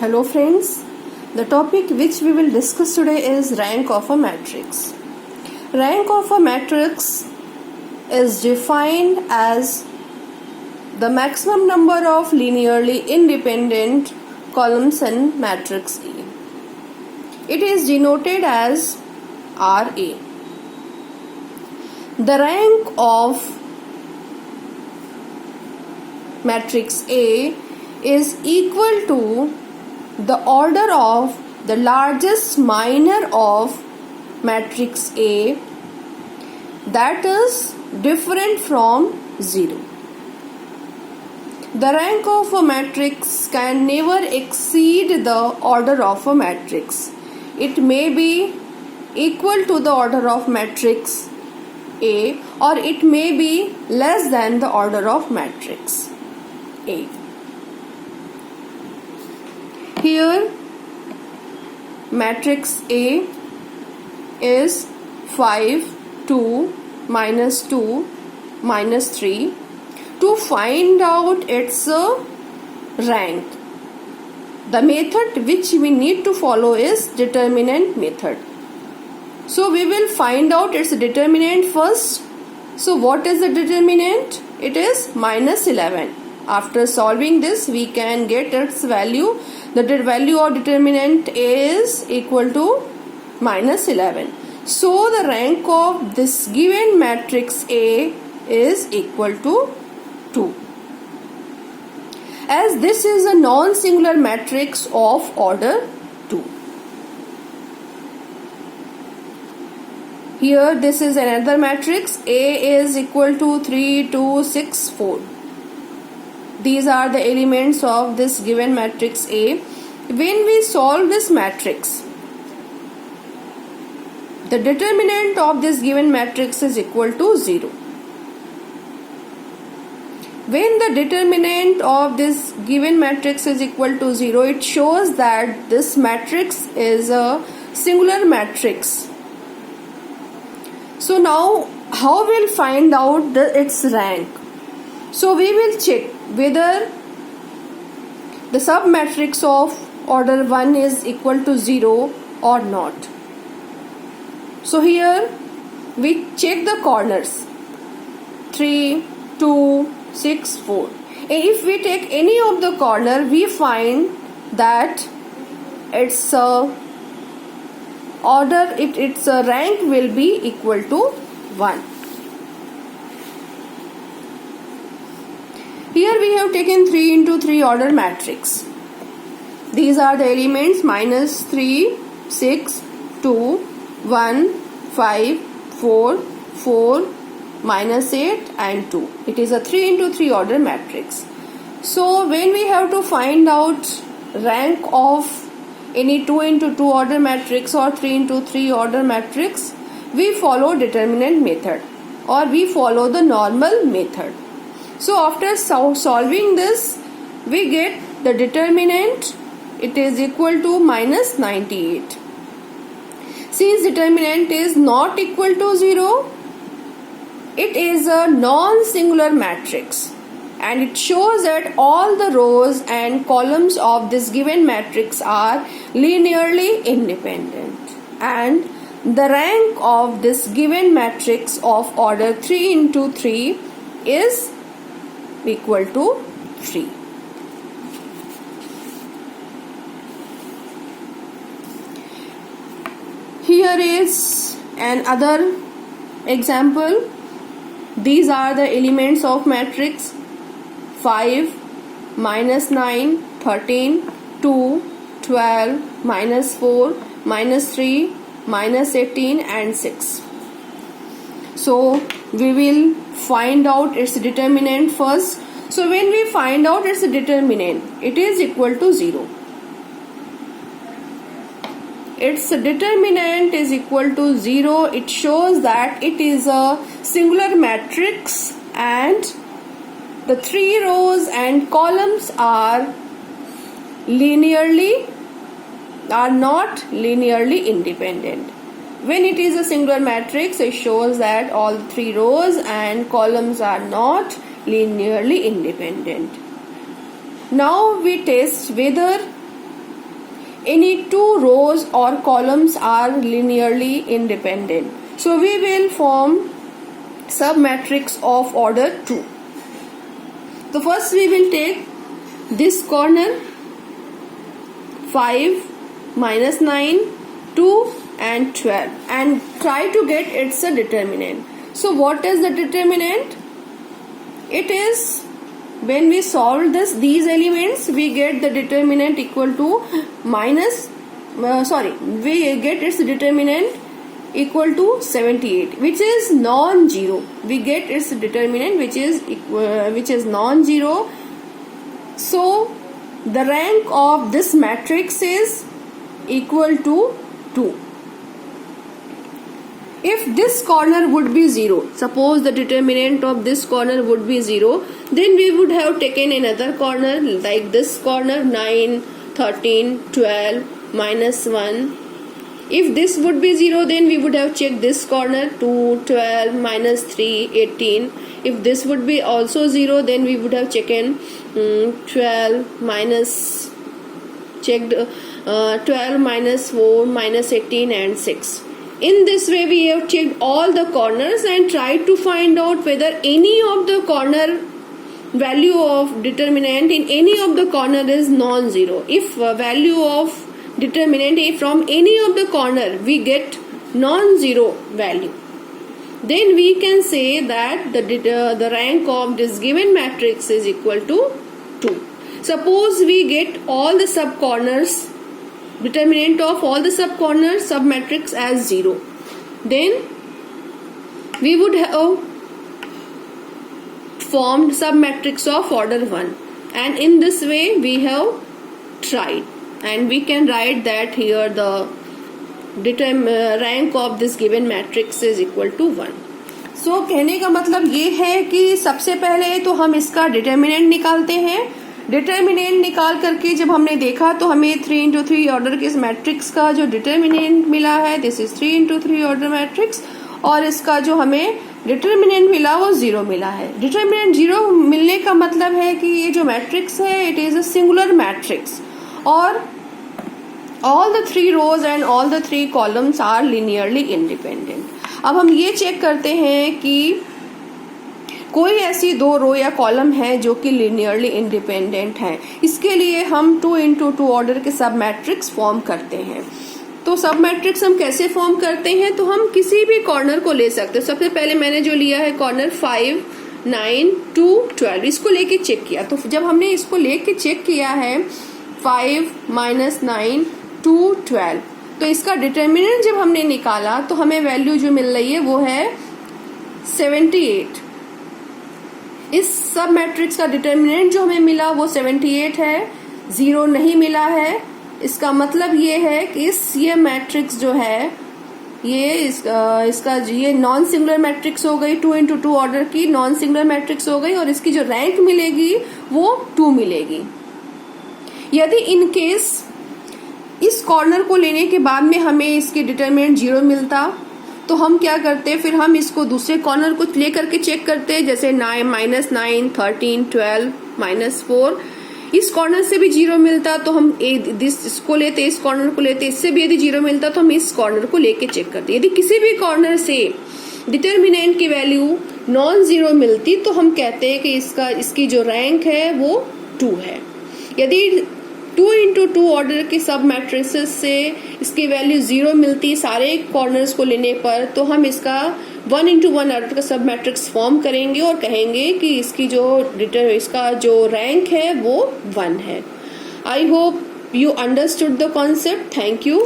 Hello friends, the topic which we will discuss today is rank of a matrix. Rank of a matrix is defined as the maximum number of linearly independent columns in matrix A. It is denoted as RA. The rank of matrix A is equal to the order of the largest minor of matrix A, that is different from 0. The rank of a matrix can never exceed the order of a matrix. It may be equal to the order of matrix A, or it may be less than the order of matrix A. Here matrix A is 5, 2, minus 2, minus 3. To find out its rank, the method which we need to follow is determinant method. So we will find out its determinant first. So what is the determinant? It is minus 11. After solving this, we can get its value. The value of determinant is equal to minus 11. So the rank of this given matrix A is equal to 2. As this is a non-singular matrix of order 2. Here this is another matrix. A is equal to 3, 2, 6, 4. These are the elements of this given matrix A. When we solve this matrix, the determinant of this given matrix is equal to 0. When the determinant of this given matrix is equal to 0, it shows that this matrix is a singular matrix. So now how we'll find out its rank? So we will check whether the submatrix of order 1 is equal to 0 or not. So here we check the corners 3, 2, 6, 4. And if we take any of the corner, we find that its its rank will be equal to 1. Here we have taken 3 into 3 order matrix. These are the elements minus 3, 6, 2, 1, 5, 4, 4, minus 8 and 2. It is a 3 into 3 order matrix. So when we have to find out rank of any 2 into 2 order matrix or 3 into 3 order matrix, we follow determinant method or we follow the normal method. So after solving this, we get the determinant. It is equal to minus 98. Since determinant is not equal to 0, it is a non-singular matrix and it shows that all the rows and columns of this given matrix are linearly independent, and the rank of this given matrix of order 3 into 3 is equal to 3. Here is another example. These are the elements of matrix 5, minus 9, 13, 2, 12, minus 4, minus 3, minus 18 and 6. So we will find out its determinant first. So when we find out its determinant, it is equal to 0. Its determinant is equal to 0. It shows that it is a singular matrix and the 3 rows and columns are not linearly independent. When it is a singular matrix, it shows that all 3 rows and columns are not linearly independent. Now we test whether any two rows or columns are linearly independent. So we will form submatrix of order 2. So first we will take this corner 5, minus 9, 2 and 12 and try to get its determinant. So what is the determinant? It is when we solve these elements, we get the determinant equal to we get its determinant equal to 78, which is non-zero. We get its determinant which is non-zero. So the rank of this matrix is equal to 2. If this corner would be 0, suppose the determinant of this corner would be 0, then we would have taken another corner like this corner 9, 13, 12, minus 1. If this would be 0, then we would have checked this corner 2, 12, minus 3, 18. If this would be also 0, then we would have checked 12 minus 4, minus 18 and 6. In this way we have checked all the corners and tried to find out whether any of the corner value of determinant in any of the corner is non-zero. If value of determinant from any of the corner we get non-zero value, then we can say that the rank of this given matrix is equal to 2. Suppose we get all the sub corners, determinant of all the sub corners submatrix as 0, then we would have formed submatrix of order 1, and in this way we have tried, and we can write that here the rank of this given matrix is equal to 1. So कहने का मतलब ये है कि सबसे पहले तो हम इसका डिटर्मिनेंट निकालते हैं. डिटर्मिनेंट निकाल करके जब हमने देखा तो हमें 3x3 ऑर्डर के इस मैट्रिक्स का जो डिटर्मिनेंट मिला है, this is 3x3 order matrix, और इसका जो हमें डिटर्मिनेंट मिला वो 0 मिला है. डिटर्मिनेंट 0 मिलने का मतलब है कि ये जो मैट्रिक्स है it is a singular matrix और all the 3 rows and all the 3 columns are linearly independent. अब हम ये चेक करते हैं कि कोई ऐसी 2 रो या कॉलम है जो कि लिनियरली इंडिपेंडेंट है. इसके लिए हम 2x2 ऑर्डर के सब मैट्रिक्स फॉर्म करते हैं. तो सब मैट्रिक्स हम कैसे फॉर्म करते हैं? तो हम किसी भी कॉर्नर को ले सकते हैं. सबसे पहले मैंने जो लिया है कॉर्नर 5, 9, 2, 12, इसको लेके चेक किया. तो जब हमने इसको लेके चेक किया है 5, minus 9, 2, 12, तो इसका डिटर्मिनेंट जब हमने निकाला तो हमें वैल्यू जो मिल रही है वो है 78. इस सब मैट्रिक्स का डिटर्मिनेंट जो हमें मिला वो 78 है, 0 नहीं मिला है. इसका मतलब ये है कि ये मैट्रिक्स जो है ये नॉन सिंगुलर मैट्रिक्स हो गई, 2x2 ऑर्डर की नॉन सिंगुलर मैट्रिक्स हो गई और इसकी जो रैंक मिलेगी वो 2 मिलेगी. यदि इन केस इस कॉर्नर को लेने के बाद में हमें इसके डिटर्मिनेंट 0 मिलता तो हम क्या करते, फिर हम इसको दूसरे कॉर्नर को लेकर के चेक करते, जैसे minus 9, 13, 12, minus 4. इस कॉर्नर से भी 0 मिलता तो हम इसको लेते, इस कॉर्नर को लेते, इससे भी यदि 0 मिलता तो हम इस कॉर्नर को लेके चेक करते. यदि किसी भी कॉर्नर से डिटर्मिनेंट की वैल्यू नॉन जीरो मिलती तो हम कहते हैं कि इसकी जो रैंक है वो 2 है. यदि 2x2 ऑर्डर के सब मैट्रिसेस से इसकी वैल्यू 0 मिलती सारे कॉर्नर्स को लेने पर तो हम इसका 1x1 ऑर्डर का सब मैट्रिक्स फॉर्म करेंगे और कहेंगे कि इसका जो रैंक है वो 1 है. I hope you understood the concept. Thank you.